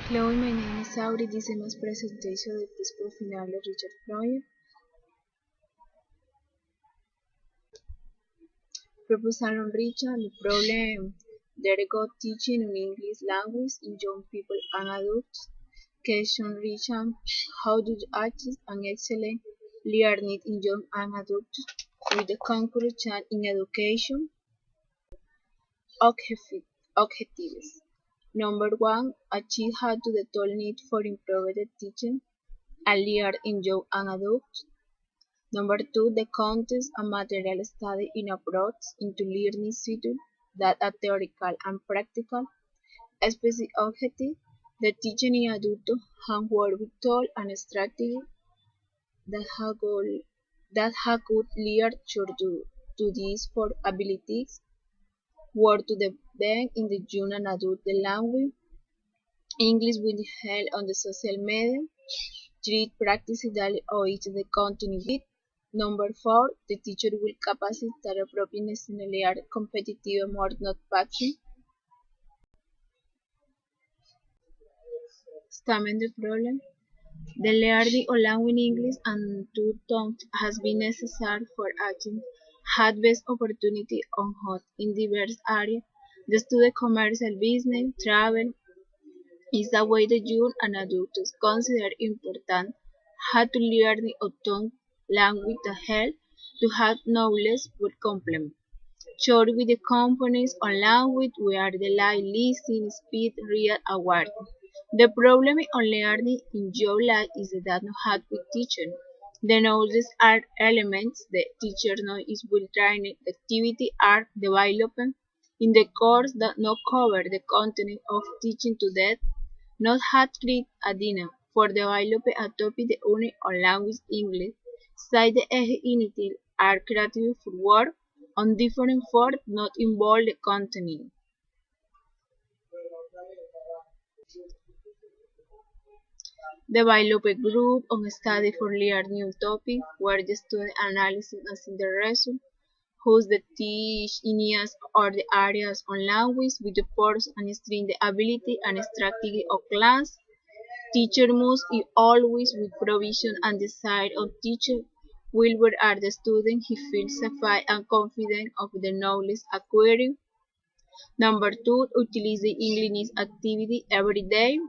Hello, my name is Auri. This is my presentation del test por final de Richard Project. Proposal on Richard, the problem there got teaching in English language in young people and adults. Question Richard, how do you achieve an excellent learning in young and adults with the concrete chance in education? Objectives. Number 1. Achieve how to the total need for improved teaching and learning in young and adults. Number 2. The content and material study in approach into learning situated that are theoretical and practical. Specific objective. The teaching in adults can work with tools and strategies that have good learn to these four abilities. Work to develop in the young and adult the language. English with help on the social media. 3. Practice daily or each the content with. Number 4. The teacher will capacitate appropriateness in learn competitive more not passing. Statement the problem. The learning of language in English and two tongues has been necessary for achieving had best opportunity on hot in diverse areas. The student commercial business, travel is a way the young and adults consider important how to learn a tongue language that help to have knowledge but complement. Short with the components on language where the like listening, speed, read, and word. The problem on learning in your life is that not have with teaching. The knowledge are elements the teacher knows is will training activity are developed in the course that not cover the content of teaching to that not had create a dinner for develop a topic the only on language English. Side the eje initial are creative for work on different forms not involve the content. Develop a group on study for learning new topic where the student analyzes and see the result. Host the teach areas or the areas on language with the purpose and string the ability and strategy of class. Teacher must always with provision and desire of teacher will where are the student he feels satisfied and confident of the knowledge acquired. Number 2, utilize the English activity every day.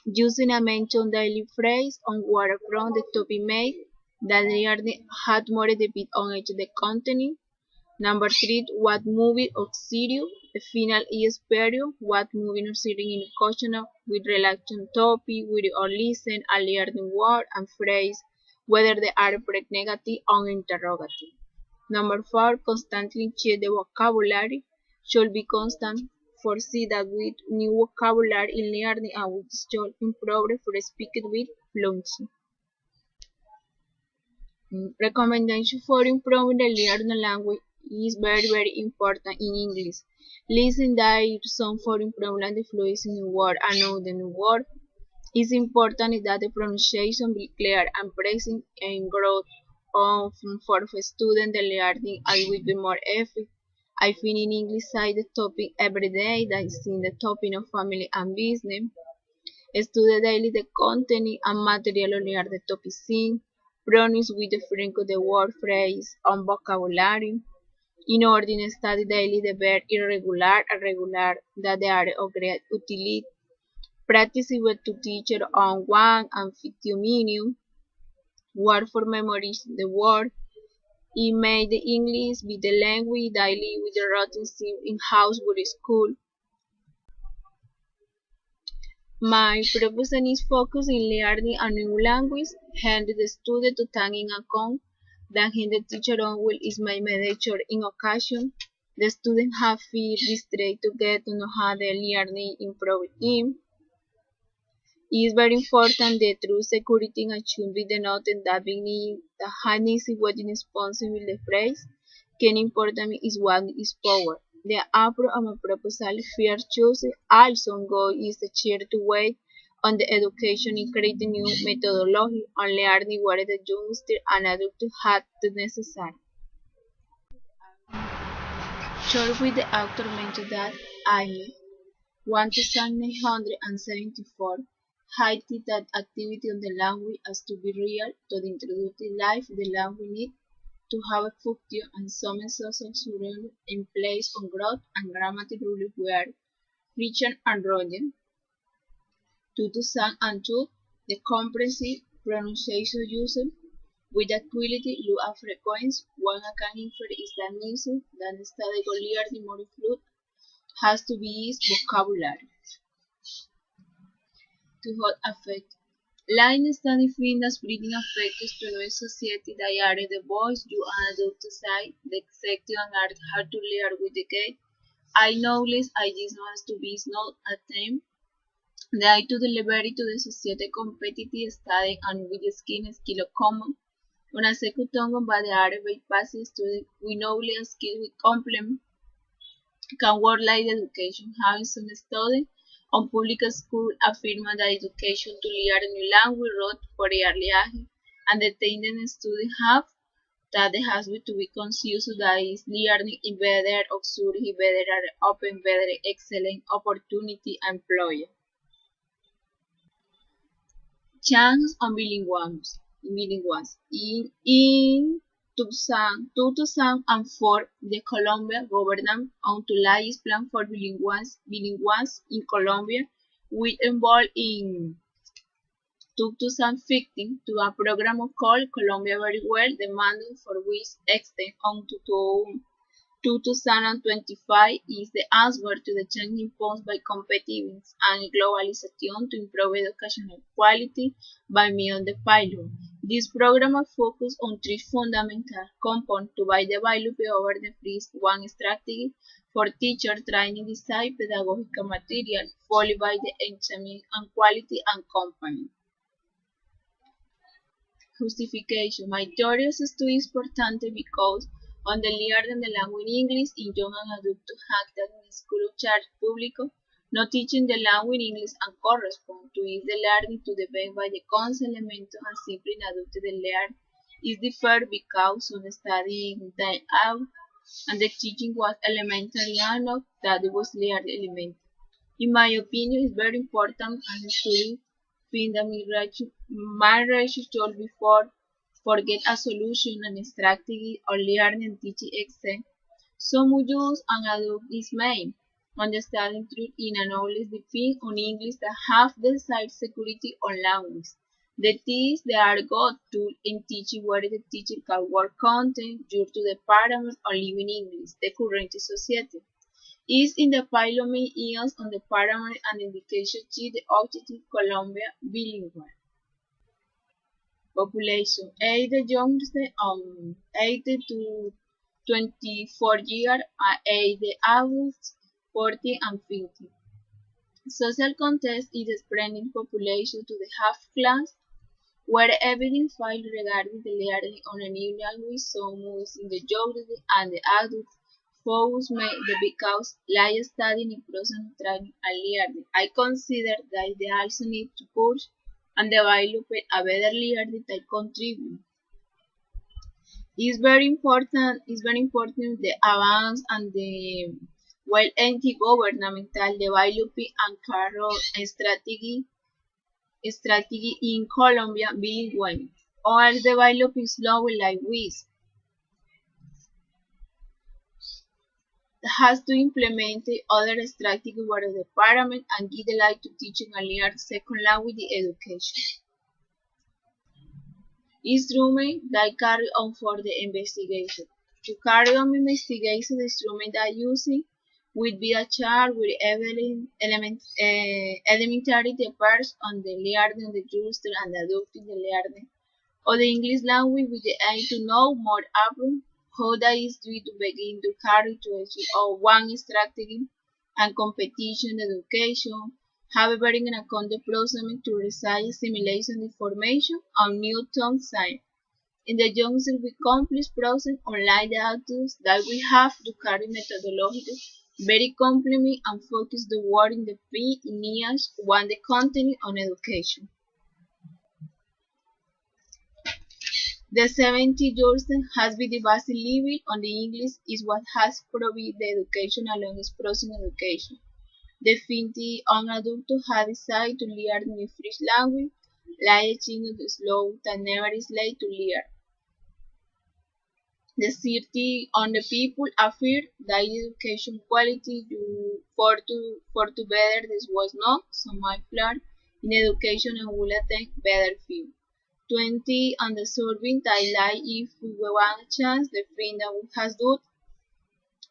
Using a mention daily phrase on word from the topic made that learning had more debate on each the content. Number 3, what movie or series the final is period, what movie or series in question with relation topic, with or listen a learning word and phrase, whether they are negative or interrogative. Number 4, constantly check the vocabulary should be constant. Foresee that with new vocabulary in learning and with should improve for speaking with fluency. Recommendation for improving the learning language is very important in English. Listen there some for improving the fluency in the word and know the new word. It's important that the pronunciation be clear and present and growth of for student the learning I will be more effective. I think in English side the topic every day that is in the topic of family and business. Study daily the content and material on the topic seen. Pronounce with the frequency of the word phrase and vocabulary. In order to study daily the verb irregular and regular that they are of great utility. Practice with two teacher on 1 and 15 minutes. Word for memorize the word. It made the English be the language daily with the routine sim in house or school. My proposal is focused in learning a new language, hand the student to take in account that the teacher on will is my mediator in occasion. The student have feel distracted to get to know how the learning improve him. It is very important that through security and should be denoted that beginning the harness is what is responsible the phrase can important is what is power. The approach of a proposal fair choice also goal is the chair to work on the education in creating new methodology on learning what the youngster and adult had to necessary. Short with the author mentioned that I 1974 heighten that activity on the language as to be real, to the introductive life the language need to have a function and some social rules in place on growth and grammatic rules were Richard and Roger 2002, the comprehensive pronunciation used with equality look at frequency, one can infer is that music that study learning more fluid has to be its vocabulary to hold effect. Line study finds breathing affects to no society that are the voice you and adult side, the executive and art hard to learn with the gate. I know less I just has to be not attempt the eye to deliver to the society competitive study and with the skill of common. Una secutongo by the art by passes to the we know less skill with complement can work like education having some study on public school affirm that education to learn a new language wrote for early age and the tending student have that they has to be conscious that is learning in better auxiliary better open better excellent opportunity employer. Chance on bilinguals. In 2004, the Colombia government authorized plan for bilinguals in Colombia, which involved in 2015 to a program called Colombia Very Well, the mandate for which extends on to 2025 is the answer to the change imposed by competitiveness and globalization to improve educational quality by means of the pilot. This program focuses on three fundamental components to by develop over the first one strategy for teacher training design pedagogical material, followed by the examining and quality and company. Justification. My theory is importante because on the learning the language English in young and adult to hack that in school of charge público, no teaching the language English and correspond to is the learning to depend by the concept elemento and simply in adult the learn is deferred because on studying the out and the teaching was elementary enough that it was learned element. In my opinion, it's very important as a student find that my research told before forget a solution and strategy or learn and teaching exam. Some use and adopt is made. Understanding truth in a knowledge define on English that have the side security on language. The teach they are good tool in teaching where the teacher can work content due to the parameters or living English, the current society. Is in the Parliament years on the Parliament and indication to the objective Colombia bilingual. Population age the youngest 18 to 24 years and age the adults 40 and 50. Social context is the spreading population to the half class where evidence filed regarding the learning on a new language some moves in the geography and the adults focus made the because live studying in process of training and learning. I consider that they also need to push and develop a better learning that contribute. It's very important the advance and the well anti-governmental developing and carry strategy in Colombia bilingual or developing slowly like WIS has to implement the other strategy where the parliament and give the light to teaching and learn second language education. Instrument that carry on for the investigation. To carry on investigation, the instrument that using will be a chart with elementary the parts on the learning, the register and adopting the learning of the English language with the aim to know more about how that is due to begin to carry to achieve one strategy and competition education, however in account the process to receive simulation information on Newton science. In the junction with complex process online data that we have to carry methodology very complement and focus the work in the P in years one the content on education. The 70 years has been the basic level on the English is what has provided the education along its process education. The finti un adulto had decided to learn the French language, lying slow that never is late to learn. The city on the people affirmed that education quality for to better this was not so much plan in education and will attain better field. 20 and the serving that lie if we want a chance the thing that we has done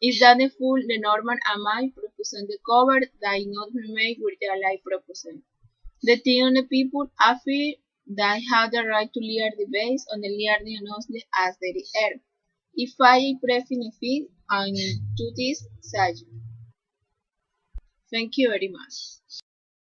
is that the full the normal am I proposing the cover that is not remake with their life proposal. The thing on the people affirm that have the right to learn the base on the learning honestly as they are. If I prefer and to this side. Thank you very much.